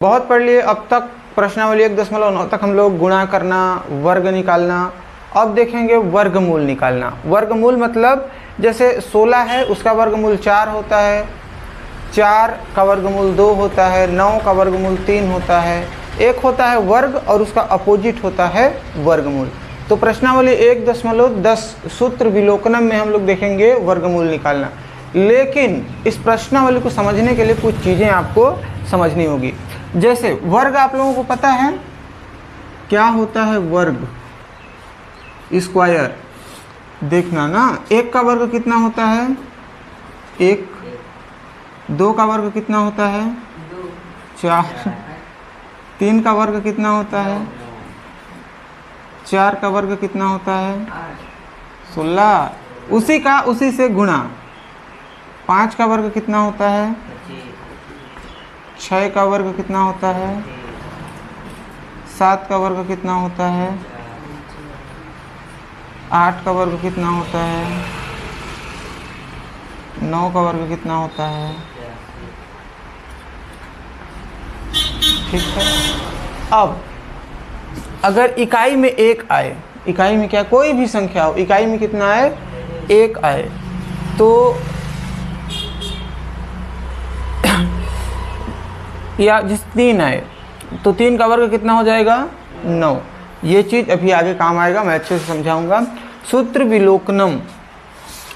बहुत पढ़ लिए अब तक। प्रश्नावली 1.9 तक हम लोग गुणा करना, वर्ग निकालना। अब देखेंगे वर्गमूल निकालना। वर्गमूल मतलब जैसे 16 है उसका वर्गमूल 4 होता है, 4 का वर्गमूल 2 होता है, 9 का वर्गमूल 3 होता है। एक होता है वर्ग और उसका अपोजिट होता है वर्गमूल। तो प्रश्नावली 1.10 सूत्र विलोकनम में हम लोग देखेंगे वर्गमूल निकालना। लेकिन इस प्रश्नावली को समझने के लिए कुछ चीज़ें आपको समझनी होगी। जैसे वर्ग आप लोगों को पता है क्या होता है? वर्ग स्क्वायर। देखना ना, 1 का वर्ग कितना होता है? 1। 2 का वर्ग कितना होता है? 4। 3 का वर्ग कितना होता है? 4 का वर्ग कितना होता है? 16। उसी से गुणा। 5 का वर्ग कितना होता है? 6 का वर्ग कितना होता है? 7 का वर्ग कितना होता है? 8 का वर्ग कितना होता है? 9 का वर्ग कितना होता है? ठीक है। अब अगर इकाई में 1 आए, इकाई में क्या, कोई भी संख्या हो, इकाई में कितना आए? 1 आए, तो या जिस 3 आए तो 3 का वर्ग कितना हो जाएगा? 9। ये चीज़ अभी आगे काम आएगा, मैं अच्छे से समझाऊंगा। सूत्र विलोकनम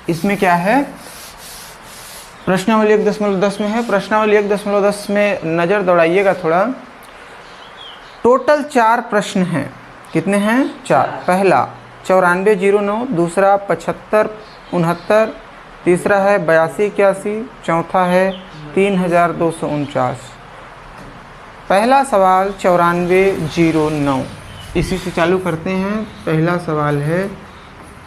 इसमें क्या है? प्रश्नावली 1.10 में है। प्रश्नावली 1.10 में नज़र दौड़ाइएगा थोड़ा। टोटल 4 प्रश्न हैं। कितने हैं? 4। पहला 9409, दूसरा 7569, तीसरा है 8281, चौथा है 3249। पहला सवाल 9409, इसी से चालू करते हैं। पहला सवाल है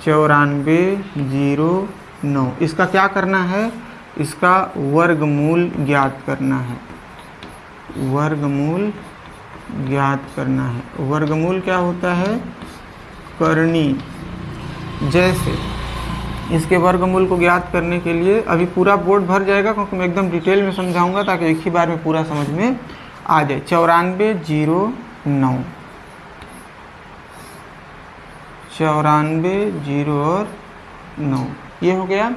9409। इसका क्या करना है? इसका वर्गमूल ज्ञात करना है। वर्गमूल ज्ञात करना है। वर्गमूल क्या होता है? करनी। जैसे इसके वर्गमूल को ज्ञात करने के लिए अभी पूरा बोर्ड भर जाएगा, क्योंकि मैं एकदम डिटेल में समझाऊंगा ताकि एक ही बार में पूरा समझ में आ जाए। 9409, 9409 ये हो गया।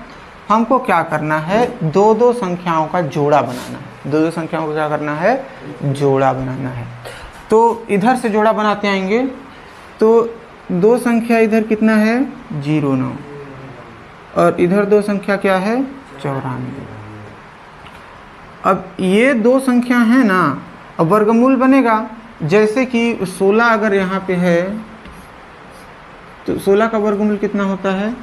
हमको क्या करना है? 2 संख्याओं का जोड़ा बनाना है। 2 संख्याओं को क्या करना है? जोड़ा बनाना है। तो इधर से जोड़ा बनाते आएंगे। तो 2 संख्या इधर कितना है? 09, और इधर 2 संख्या क्या है? 94। अब ये 2 संख्या है ना, अब वर्गमूल बनेगा। जैसे कि 16 अगर यहाँ पे है तो 16 का वर्गमूल कितना होता है?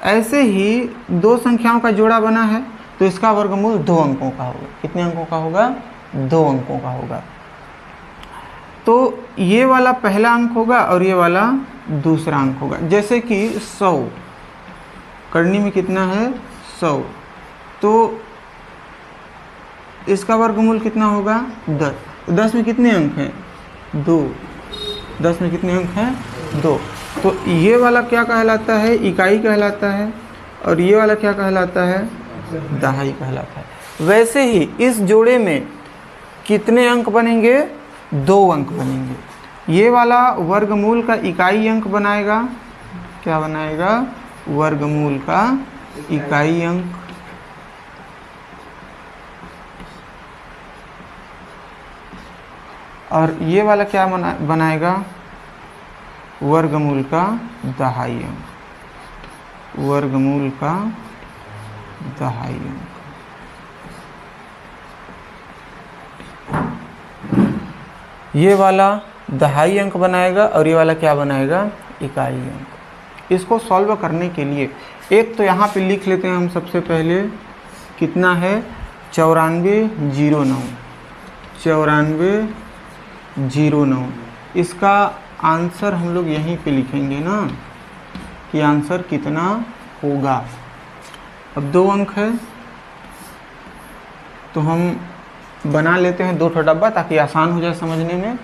ऐसे ही 2 संख्याओं का जोड़ा बना है तो इसका वर्गमूल 2 अंकों का होगा। कितने अंकों का होगा? 2 अंकों का होगा। तो ये वाला पहला अंक होगा और ये वाला दूसरा अंक होगा। जैसे कि 100 करनी में कितना है? 100, तो इसका वर्गमूल कितना होगा? 10। 10 में कितने अंक हैं? 2। 10 में कितने अंक हैं? 2। तो ये वाला क्या कहलाता है? इकाई कहलाता है, और ये वाला क्या कहलाता है? दहाई कहलाता है। वैसे ही इस जोड़े में कितने अंक बनेंगे? 2 अंक बनेंगे। ये वाला वर्गमूल का इकाई अंक बनाएगा। क्या बनाएगा? वर्गमूल का इकाई अंक। और ये वाला क्या बनाएगा? वर्गमूल का दहाई अंक। वर्गमूल का दहाई अंक। ये वाला दहाई अंक बनाएगा और ये वाला क्या बनाएगा? इकाई अंक। इसको सॉल्व करने के लिए एक तो यहाँ पे लिख लेते हैं हम सबसे पहले। कितना है? 9409। 9409। इसका आंसर हम लोग यहीं पे लिखेंगे ना कि आंसर कितना होगा। अब 2 अंक है तो हम बना लेते हैं 2 ठो डब्बा ताकि आसान हो जाए समझने में।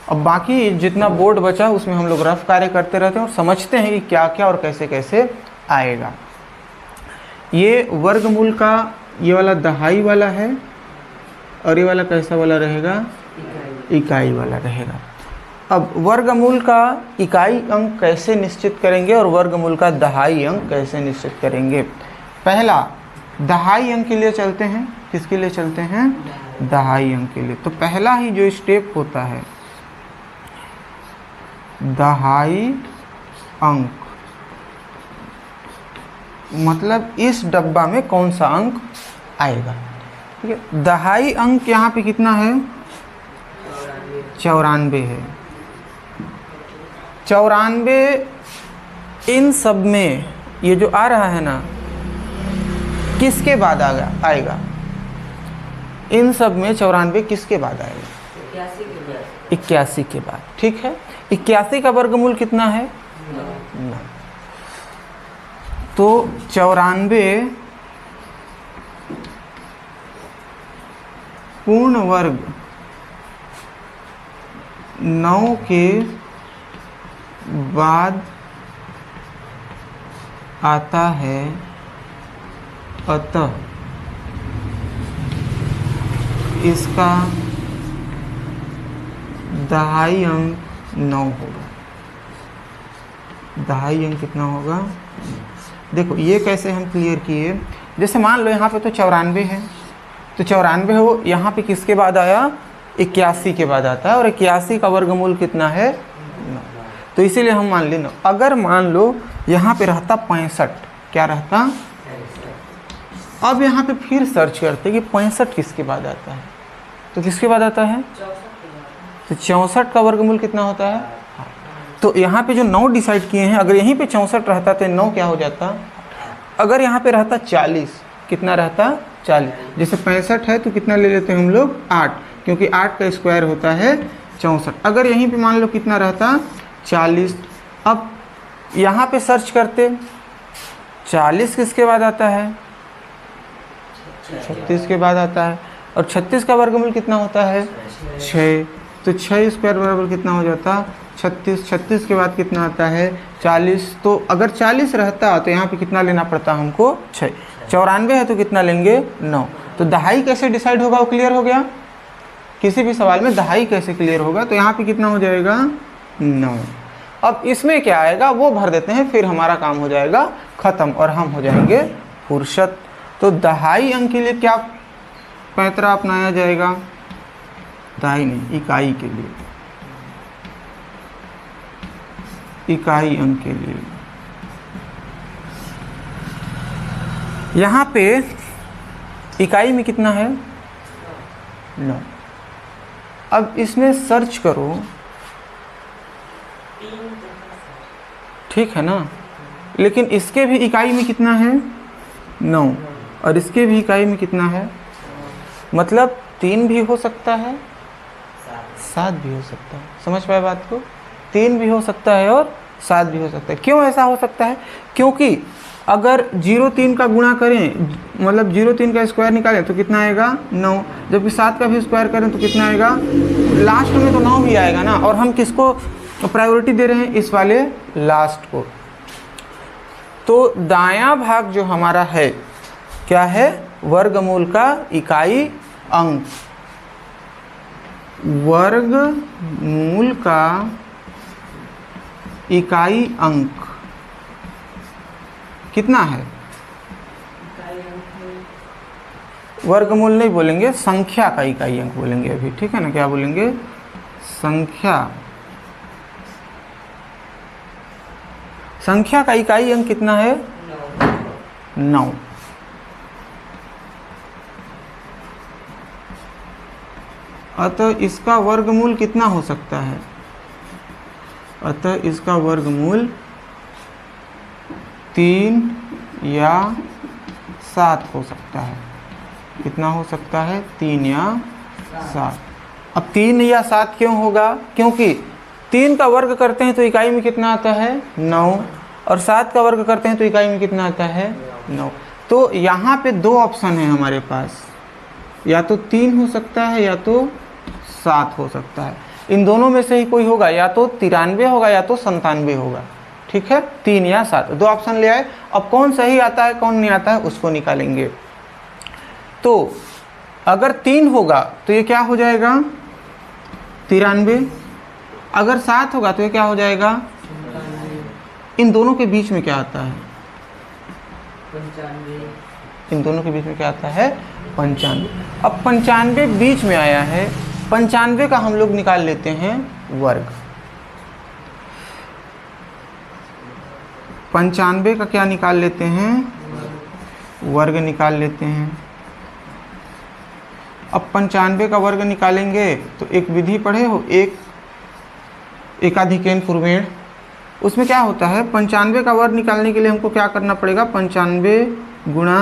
अब बाकी जितना बोर्ड बचा उसमें हम लोग रफ कार्य करते रहते हैं और समझते हैं कि क्या क्या और कैसे कैसे आएगा। ये वर्गमूल का ये वाला दहाई वाला है और ये वाला कैसा वाला रहेगा, इकाई वाला रहेगा। अब वर्गमूल का इकाई अंक कैसे निश्चित करेंगे और वर्गमूल का दहाई अंक कैसे निश्चित करेंगे। पहला दहाई अंक के लिए चलते हैं। किसके लिए चलते हैं, दहाई अंक के लिए। तो पहला ही जो स्टेप होता है दहाई अंक, मतलब इस डब्बा में कौन सा अंक आएगा। ठीक है, दहाई अंक यहाँ पे कितना है, 94 है। 94 इन सब में ये जो आ रहा है ना, किसके बाद आएगा, इन सब में 94 किसके बाद आएगा, 81 के बाद। ठीक है, 81 का वर्गमूल कितना है, 9। तो 94 पूर्ण वर्ग 9 के बाद आता है, अतः इसका दहाई अंक 9 होगा। दहाई अंक कितना होगा, देखो ये कैसे हम क्लियर किए। जैसे मान लो यहाँ पे तो 94 है, तो 94 हो, यहाँ पे किसके बाद आया, 81 के बाद आता है, और 81 का वर्गमूल कितना है, 9। तो इसीलिए हम मान लें 9। अगर मान लो यहाँ पे रहता 65, क्या रहता, अब यहाँ पे फिर सर्च करते कि 65 किसके बाद आता है, तो किसके बाद आता है, तो 64 का वर्गमूल कितना होता है। तो यहाँ पे जो 9 डिसाइड किए हैं, अगर यहीं पे 64 रहता तो 9 क्या हो जाता, अगर यहाँ पे रहता 40, कितना रहता, 40। जैसे 65 है तो कितना ले लेते हैं हम लोग, 8, क्योंकि 8 का स्क्वायर होता है 64। अगर यहीं पे मान लो कितना रहता, 40। अब यहाँ पे सर्च करते, 40 किसके बाद आता है, 36 के बाद आता है, और 36 का वर्गमूल कितना होता है, 6। तो 6 स्क्वायर बराबर कितना हो जाता, 36। 36 के बाद कितना आता है, 40। तो अगर 40 रहता तो यहाँ पे कितना लेना पड़ता हमको, 6। 94 है तो कितना लेंगे, 9। तो दहाई कैसे डिसाइड होगा, वो क्लियर हो गया। किसी भी सवाल में दहाई कैसे क्लियर होगा, तो यहाँ पे कितना हो जाएगा, 9। अब इसमें क्या आएगा वो भर देते हैं, फिर हमारा काम हो जाएगा ख़त्म और हम हो जाएंगे फुर्सत। तो दहाई अंक के लिए क्या पैंतरा अपनाया जाएगा, दहाई नहीं, इकाई के लिए, इकाई अंक के लिए। यहाँ पे इकाई में कितना है, 9। अब इसमें सर्च करो, ठीक है ना, लेकिन इसके भी इकाई में कितना है, 9, और इसके भी इकाई में कितना है, मतलब 3 भी हो सकता है, 7 भी हो सकता है। समझ पाए बात को, 3 भी हो सकता है और 7 भी हो सकता है। क्यों ऐसा हो सकता है, क्योंकि अगर 0-3 का गुणा करें, मतलब 0-3 का स्क्वायर निकालें तो कितना आएगा, 9। जबकि 7 का भी स्क्वायर करें तो कितना आएगा, लास्ट में तो 9 भी आएगा ना, और हम किसको प्रायोरिटी दे रहे हैं, इस वाले लास्ट को। तो दायां भाग जो हमारा है क्या है, वर्गमूल का इकाई अंक। वर्गमूल का इकाई अंक कितना है, वर्गमूल नहीं बोलेंगे, संख्या का इकाई अंक बोलेंगे अभी, ठीक है ना। क्या बोलेंगे, संख्या, संख्या का इकाई अंक कितना है, 9। अतः इसका वर्गमूल कितना हो सकता है, अतः इसका वर्गमूल 3 या 7 हो सकता है। कितना हो सकता है, 3 या 7। अब 3 या 7 क्यों होगा, क्योंकि 3 का वर्ग करते हैं तो इकाई में कितना आता है, 9, और 7 का वर्ग करते हैं तो इकाई में कितना आता है, 9। तो यहाँ पे 2 ऑप्शन है हमारे पास, या तो 3 हो सकता है या तो 7 हो सकता है। इन दोनों में से ही कोई होगा, या तो 93 होगा या तो 97 होगा, ठीक है, 3 या 7, 2 ऑप्शन ले आए। अब कौन सही आता है कौन नहीं आता है उसको निकालेंगे। तो अगर 3 होगा तो ये क्या हो जाएगा 93। अगर 7 होगा तो ये क्या हो जाएगा, इन दोनों के बीच में क्या आता है 95। इन दोनों के बीच में क्या आता है 95। अब 95 बीच में आया है, 95 का हम लोग निकाल लेते हैं वर्ग। 95 का क्या निकाल लेते हैं, वर्ग निकाल लेते हैं। अब 95 का वर्ग निकालेंगे तो एक विधि पढ़े हो, एकाधिकेन पूर्वेण, उसमें क्या होता है 95 का वर्ग निकालने के लिए हमको क्या करना पड़ेगा, 95 गुणा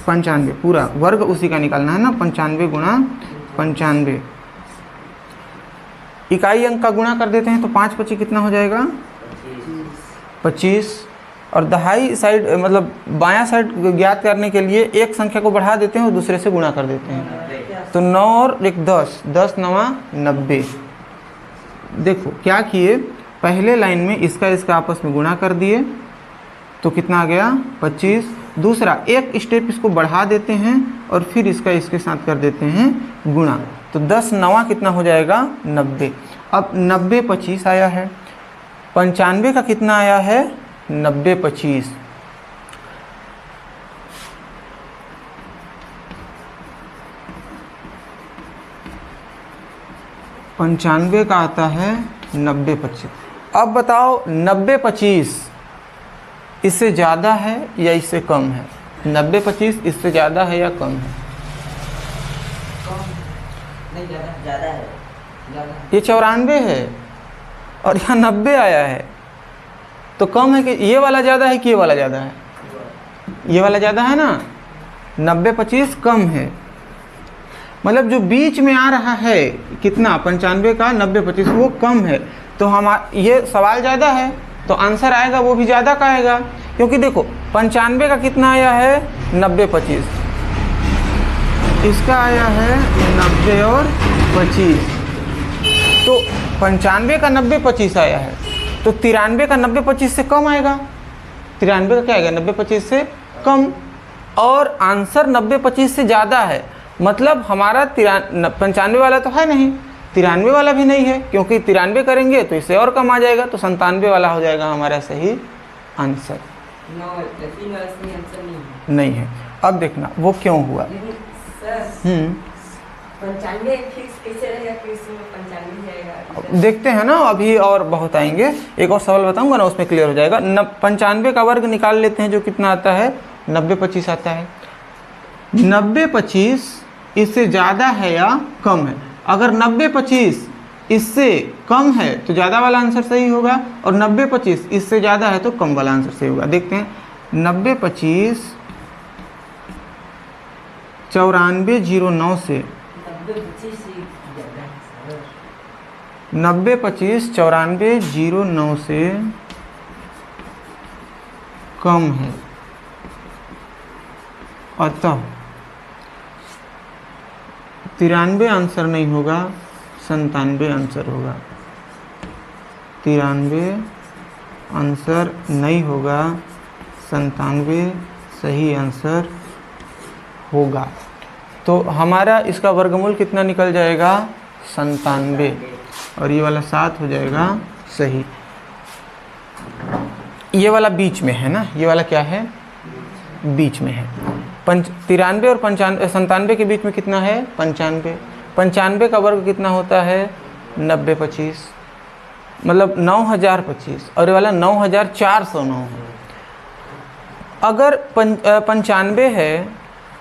95, पूरा वर्ग उसी का निकालना है ना, 95 गुणा 95। इकाई अंक का गुणा कर देते हैं तो 5 25 कितना हो जाएगा 25। और दहाई साइड मतलब बायां साइड ज्ञात करने के लिए एक संख्या को बढ़ा देते हैं और दूसरे से गुणा कर देते हैं, तो 9 और 1 10, 10 9 90। देखो क्या किए, पहले लाइन में इसका आपस में गुणा कर दिए तो कितना आ गया 25। दूसरा एक स्टेप इसको बढ़ा देते हैं और फिर इसका इसके साथ कर देते हैं गुणा, तो 10 9 कितना हो जाएगा 90। अब 90 25 आया है, 95 का कितना आया है 90 25। पंचानवे का आता है 90 25। अब बताओ 90 25 इससे ज़्यादा है या इससे कम है, 90 25 इससे ज़्यादा है या कम है, नहीं ज़्यादा है, ये 94 है और यहाँ 90 आया है, तो कम है कि ये वाला ज़्यादा है कि ये वाला ज़्यादा है, ये वाला ज़्यादा है ना, 90 25 कम है। मतलब जो बीच में आ रहा है कितना 95 का 90 25 वो कम है, तो हम ये सवाल ज़्यादा है तो आंसर आएगा वो भी ज़्यादा का आएगा, क्योंकि देखो 95 का कितना आया है 90 25, इसका आया है 90 और 25, तो 95 का 90 25 आया है, तो 93 का 90 25 से कम आएगा, 93 का क्या आएगा 90 25 से कम, और आंसर 90 25 से ज़्यादा है। मतलब हमारा 95 वाला तो है नहीं, 93 वाला भी नहीं है, क्योंकि 93 करेंगे तो इससे और कम आ जाएगा, तो 97 वाला हो जाएगा हमारा सही आंसर। नहीं है। अब देखना वो क्यों हुआ। 95 फिक्स कैसे रहेगा कि इसमें 95 जाएगा, देखते हैं ना, अभी और बहुत आएंगे, एक और सवाल बताऊंगा ना उसमें क्लियर हो जाएगा। 95 का वर्ग निकाल लेते हैं, जो कितना आता है 90 25 आता है। 90 25 इससे ज़्यादा है या कम है, अगर 90 25 इससे कम है तो ज़्यादा वाला आंसर सही होगा, और 90 25 इससे ज़्यादा है तो कम वाला आंसर सही होगा। देखते हैं 90 25 9409 से 90 25 9409 से कम है, अतः 93 आंसर नहीं होगा, 97 आंसर होगा। 93 आंसर नहीं होगा, 97 सही आंसर होगा। तो हमारा इसका वर्गमूल कितना निकल जाएगा 97, और ये वाला 7 हो जाएगा सही। ये वाला बीच में है ना, ये वाला क्या है बीच में है। 93 और 97 के बीच में कितना है 95। 95 का वर्ग कितना होता है 90 25, मतलब 9025, और ये वाला 9409 है। अगर 95 है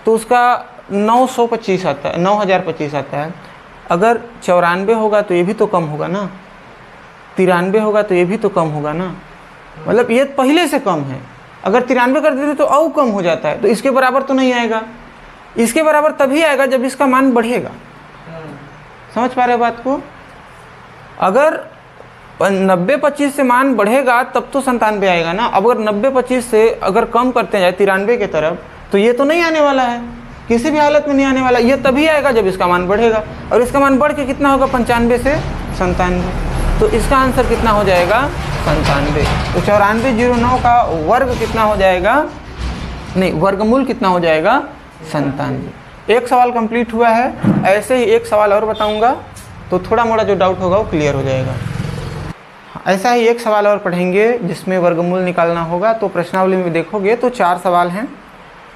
तो उसका 925 आता है, 9025 आता है। अगर 94 होगा तो ये भी तो कम होगा ना, 93 होगा तो ये भी तो कम होगा ना, मतलब ये पहले से कम है। अगर 93 कर देते तो और कम हो जाता है, तो इसके बराबर तो नहीं आएगा। इसके बराबर तभी आएगा जब इसका मान बढ़ेगा। समझ पा रहे हो बात को? अगर 90 25 से मान बढ़ेगा तब तो 97 आएगा ना। अगर 90 25 से अगर कम करते जाए 93 के तरफ, तो ये तो नहीं आने वाला है, किसी भी हालत में नहीं आने वाला। ये तभी आएगा जब इसका मान बढ़ेगा, और इसका मान बढ़ के कितना होगा 95 से 97, तो इसका आंसर कितना हो जाएगा 97। तो 9409 का वर्ग कितना हो जाएगा, नहीं वर्गमूल कितना हो जाएगा 97। एक सवाल कंप्लीट हुआ है। ऐसे ही एक सवाल और बताऊंगा तो थोड़ा मोड़ा जो डाउट होगा वो क्लियर हो जाएगा। ऐसा ही एक सवाल और पढ़ेंगे जिसमें वर्गमूल निकालना होगा। तो प्रश्नावली में देखोगे तो 4 सवाल हैं।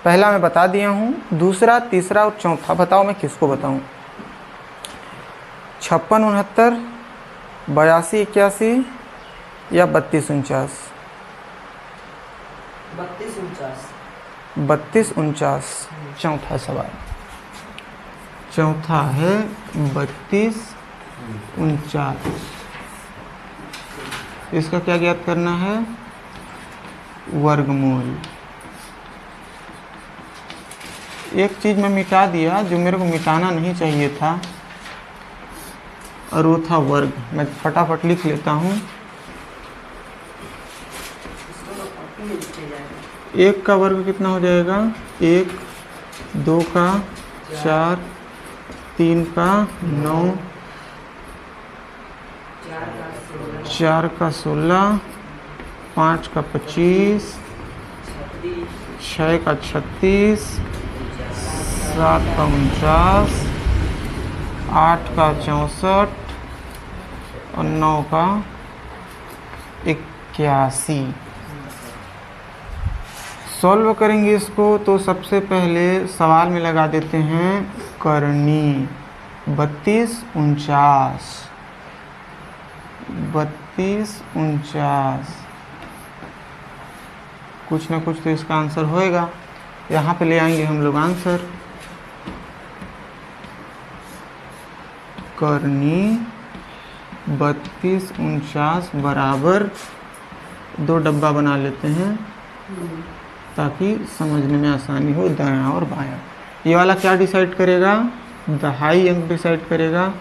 पहला मैं बता दिया हूँ, दूसरा, तीसरा और चौथा बताओ मैं किसको बताऊँ। 56 69 82 81 या 32 49। 32 49 चौथा सवाल। चौथा है 32 49। इसका क्या ज्ञात करना है? वर्गमूल। एक चीज़ मैं मिटा दिया जो मेरे को मिटाना नहीं चाहिए था, और वो था वर्ग। मैं फटाफट लिख लेता हूँ। 1 का वर्ग कितना हो जाएगा? 1, 2 का 4, 3 का 9, 4 का 16, 5 का 25, 6 का 36, 7 का 49, 8 का 64 और 9 का 81। सॉल्व करेंगे इसको तो सबसे पहले सवाल में लगा देते हैं करनी। 32 49, 32 49, कुछ ना कुछ तो इसका आंसर होएगा। यहाँ पे ले आएंगे हम लोग आंसर। करनी 32 49 बराबर 2 डब्बा बना लेते हैं ताकि समझने में आसानी हो, दायां और बायां। ये वाला क्या डिसाइड करेगा? दहाई अंक डिसाइड करेगा।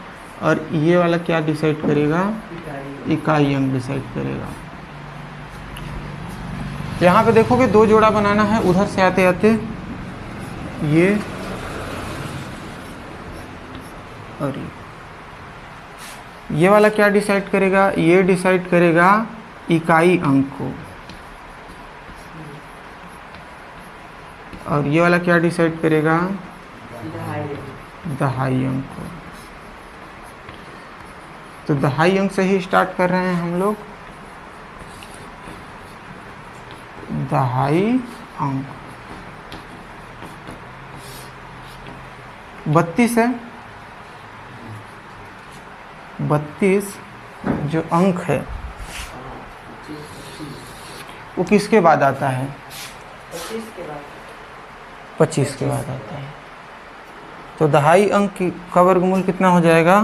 और ये वाला क्या डिसाइड करेगा? इकाई अंक डिसाइड करेगा। यहाँ पे देखोगे 2 जोड़ा बनाना है। उधर से आते आते ये और ये वाला क्या डिसाइड करेगा? ये डिसाइड करेगा इकाई अंक को। और ये वाला क्या डिसाइड करेगा? दहाई अंक को। तो दहाई अंक से ही स्टार्ट कर रहे हैं हम लोग। दहाई अंक 32 है। 32 जो अंक है वो किसके बाद आता है? 25 के बाद आता है। तो दहाई अंक का वर्गमूल कितना हो जाएगा?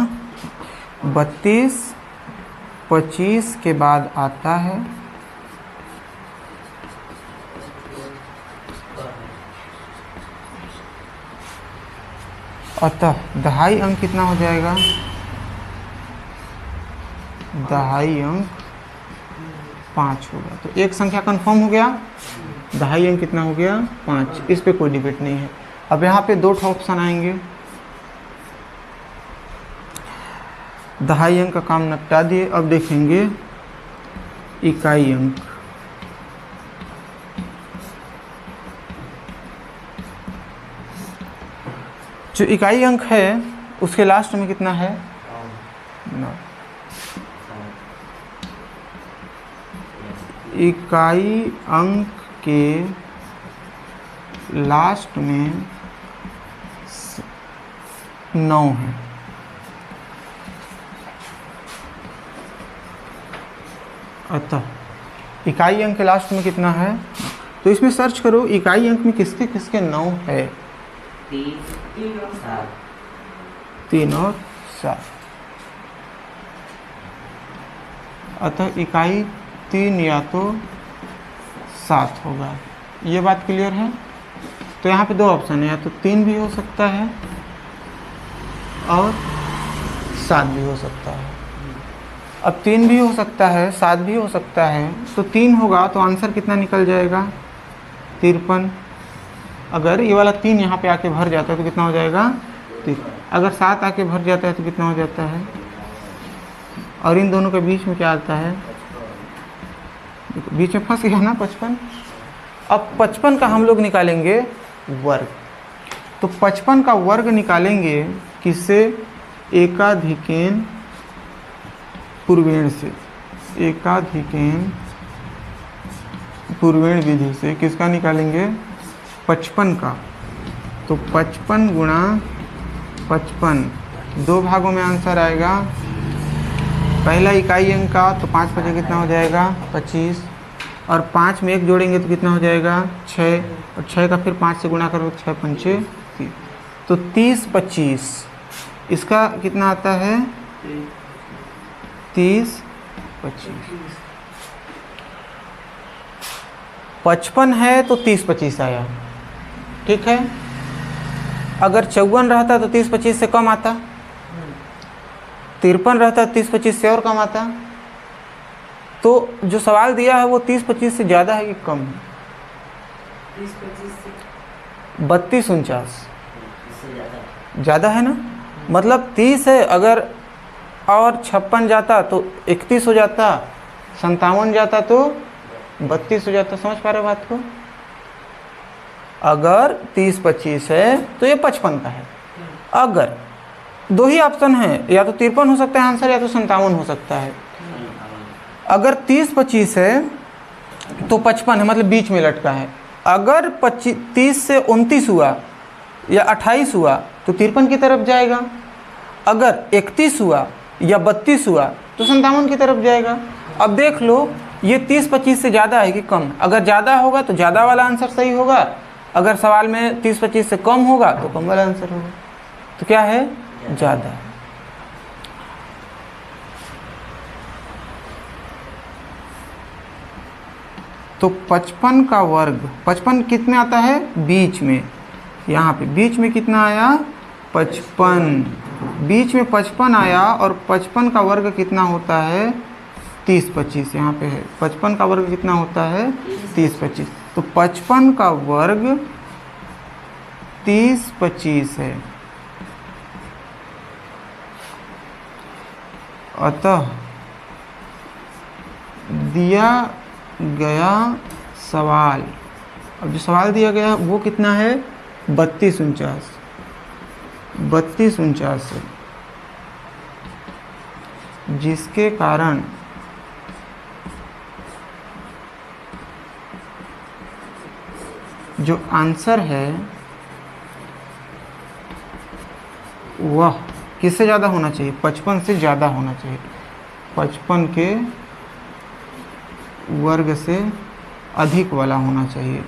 32 25 के बाद आता है। अतः दहाई अंक कितना हो जाएगा? दहाई अंक 5 होगा। तो एक संख्या कंफर्म हो गया। दहाई अंक कितना हो गया? 5। इस पे कोई डिबेट नहीं है। अब यहाँ पे 2 ऑप्शन आएंगे। दहाई अंक का काम निपटा दिए। अब देखेंगे इकाई अंक। जो इकाई अंक है उसके लास्ट में कितना है? 9। इकाई अंक के लास्ट में 9 है। अतः इकाई अंक के लास्ट में कितना है? तो इसमें सर्च करो इकाई अंक में किसके किसके 9 है। 3 और 7। अतः इकाई 3 या तो 7 होगा। ये बात क्लियर है। तो यहाँ पे 2 ऑप्शन है, या तो 3 भी हो सकता है और 7 भी हो सकता है। अब 3 भी हो सकता है, 7 भी हो सकता है। तो 3 होगा तो आंसर कितना निकल जाएगा? 53। अगर ये वाला 3 यहाँ पे आके भर जाता है तो कितना हो जाएगा? 53। अगर 7 आके भर जाता है तो कितना हो जाता है? और इन दोनों के बीच में क्या आता है? बीच में फंस गया ना 55। अब 55 का हम लोग निकालेंगे वर्ग। तो 55 का वर्ग निकालेंगे किससे? एकाधिकेन पूर्वेण से, एकाधिकेन पूर्वेण विधि से किसका निकालेंगे? 55 का। तो 55 गुणा 55, 2 भागों में आंसर आएगा। पहला इकाई अंक का, तो 5 पचे कितना हो जाएगा? 25, और 5 में 1 जोड़ेंगे तो कितना हो जाएगा? 6, और 6 का फिर 5 से गुणा करो, 6 पंचे 30, तो 30 25, इसका कितना आता है? 30 25। 55 है तो 30 25 आया, ठीक है। अगर 54 रहता तो 30 25 से कम आता, 53 रहता 30 25 से और कम आता। तो जो सवाल दिया है वो 30 25 से ज़्यादा है कि कम है? 30 25 से 32 49 ज़्यादा है ना। मतलब 30 है, अगर और 56 जाता तो 31 हो जाता, 57 जाता तो 32 हो जाता। समझ पा रहे बात को? अगर 30 25 है तो ये 55 का है। अगर 2 ही ऑप्शन है, या तो 53 हो सकता है आंसर, या तो 57 हो सकता है। अगर 30 25 है तो 55 है, मतलब बीच में लटका है। अगर 30 से 29 हुआ या 28 हुआ तो 53 की तरफ जाएगा। अगर 31 हुआ या 32 हुआ तो 57 की तरफ जाएगा। अब देख लो ये 30 25 से ज़्यादा है कि कम? अगर ज़्यादा होगा तो ज़्यादा वाला आंसर सही होगा, अगर सवाल में 30 25 से कम होगा तो कम वाला आंसर होगा। तो क्या है? ज़्यादा। तो 55 का वर्ग, 55 कितने आता है? बीच में, यहाँ पे बीच में कितना आया? 55, बीच में 55 आया। और 55 का वर्ग कितना होता है? 30 25, यहाँ पे है 55 का वर्ग कितना होता है? 30 25। तो 55 का वर्ग 30 25 है। अतः दिया गया सवाल, अब जो सवाल दिया गया वो कितना है? 32 49, 32 49 है, जिसके कारण जो आंसर है वह किससे ज़्यादा होना चाहिए? 55 से ज़्यादा होना चाहिए। 55 के वर्ग से अधिक वाला होना चाहिए।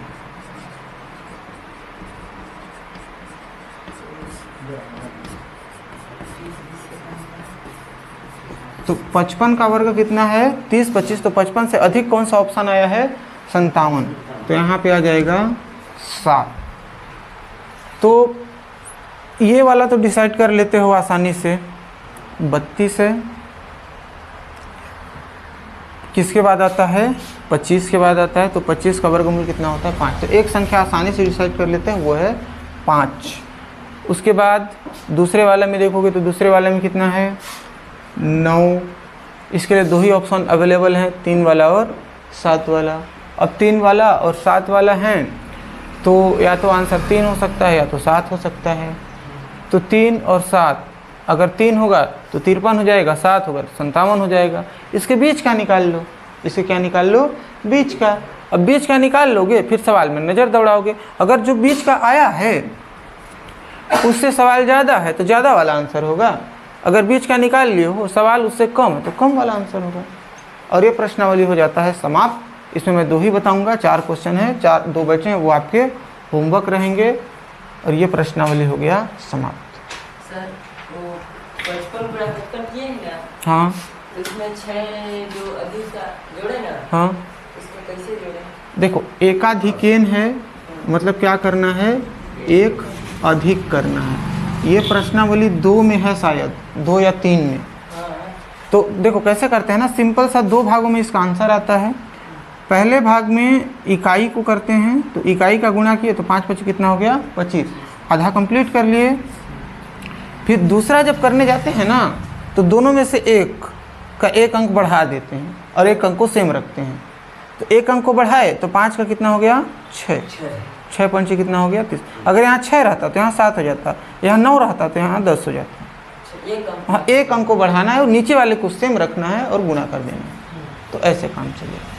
तो 55 का वर्ग कितना है? 30 25। तो 55 से अधिक कौन सा ऑप्शन आया है? 57। तो यहाँ पे आ जाएगा 7। तो ये वाला तो डिसाइड कर लेते हो आसानी से। 32 है, किसके बाद आता है? 25 के बाद आता है। तो 25 का वर्गमूल कितना होता है? 5। तो एक संख्या आसानी से डिसाइड कर लेते हैं, वो है 5। उसके बाद दूसरे वाले में देखोगे तो दूसरे वाले में कितना है? 9। इसके लिए 2 ही ऑप्शन अवेलेबल हैं, 3 वाला और 7 वाला। अब 3 वाला और 7 वाला हैं तो या तो आंसर 3 हो सकता है या तो 7 हो सकता है। तो 3 और 7, अगर 3 होगा तो 53 हो जाएगा, 7 होगा तो 57 हो जाएगा। इसके बीच का निकाल लो, इसे क्या निकाल लो? बीच का। अब बीच का निकाल लोगे फिर सवाल में नज़र दौड़ाओगे, अगर जो बीच का आया है उससे सवाल ज़्यादा है तो ज़्यादा वाला आंसर होगा। अगर बीच का निकाल लिए हो सवाल उससे कम है तो कम वाला आंसर होगा। और ये प्रश्नावली हो जाता है समाप्त। इसमें मैं 2 ही बताऊंगा, 4 क्वेश्चन है, 2 बचे हैं, वो आपके होमवर्क रहेंगे। और ये प्रश्नावली हो गया समाप्त। सर वो 55 गुणा 55 किए हैं ना? हाँ। तो इसमें 6 जो अधिक का जोड़े ना? हाँ। इसको कैसे जोड़े? देखो एकाधिकेन है, मतलब क्या करना है? एक अधिक करना है। ये प्रश्नावली 2 में है शायद, 2 या 3 में। तो देखो कैसे करते हैं ना, सिंपल सा 2 भागों में इसका आंसर आता है। पहले भाग में इकाई को करते हैं, तो इकाई का गुणा किए तो 5 5 कितना हो गया? 25, आधा कंप्लीट कर लिए। फिर दूसरा जब करने जाते हैं ना तो दोनों में से एक का 1 अंक बढ़ा देते हैं और 1 अंक को सेम रखते हैं। तो 1 अंक को बढ़ाए तो 5 का कितना हो गया? 6, 6 पंचे कितना हो गया 30। अगर यहाँ 6 रहता तो यहाँ 7 हो जाता, यहाँ 9 रहता तो यहाँ 10 हो जाता। अच्छा, एक अंक। हाँ, एक अंक को बढ़ाना है और नीचे वाले को सेम रखना है और गुणा कर देना है, तो ऐसे काम चलेगा।